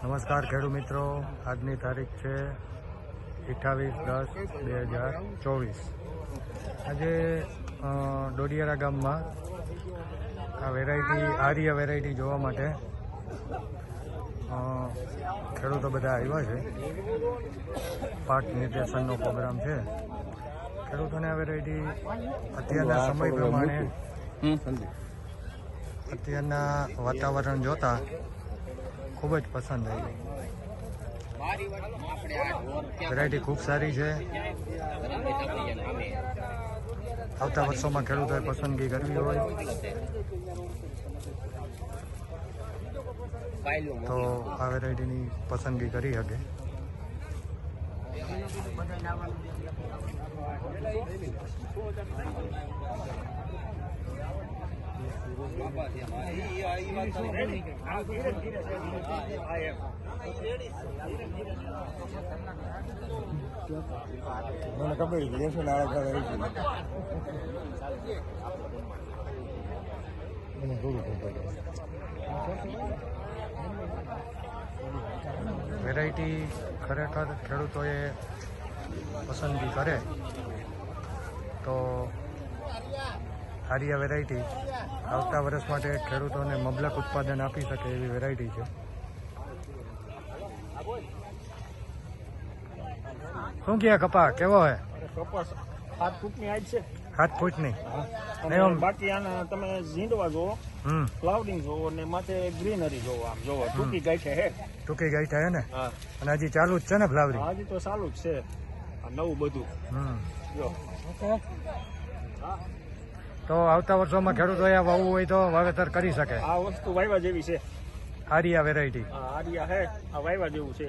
નમસ્કાર ખેડૂત મિત્રો, આજની તારીખ છે 28/10/2024। આજે ડોડિયારા ગામમાં આ વેરાયટી આર્યા વેરાયટી જોવા માટે ખેડૂતો બધા આવ્યા છે। પાક નિર્દેશનનો પ્રોગ્રામ છે। ખેડૂતોને આ વેરાયટી અત્યારના સમય પ્રમાણે અત્યારના વાતાવરણ જોતા ખૂબ જ પસંદ આવી। વેરાયટી ખૂબ સારી છે। આવતા વર્ષોમાં ખેડૂતોએ પસંદગી કરવી હોય તો આ વેરાયટીની પસંદગી કરી શકે। મને ખબર છે વેરાયટી ખરેખર ખેડૂતોએ પસંદગી કરે તો આર્યા વેરાયટી આવતા વર્ષ માટે ખેડૂતોને મબલક ઉત્પાદન આપી શકે એવી વેરાયટી છે। શું કહે કપા કેવો હે? કપાસ 7 ફૂટની હાઈટ છે। 7 ફૂટની બાકી આને તમે ઝીંડવા જોવો, ફ્લાવરિંગ જોવો ને માથે ગ્રીનરી જોવો, આમ જોવો ટૂંકી ગાંઠે હે। ટૂંકી ગાંઠે હે ને? અને હજી ચાલુ જ છે ને ફ્લાવરિંગ? હજી તો ચાલુ જ છે, આ નવું બધું જો। તો આવતા વર્ષોમાં ખેડૂતોએ વાવવું હોય તો વાવેતર કરી શકે। આ વસ્તુ વાવ્યા જેવી છે, આર્યા વેરાયટી આર્યા હે, આ વાવ્યા જેવું છે।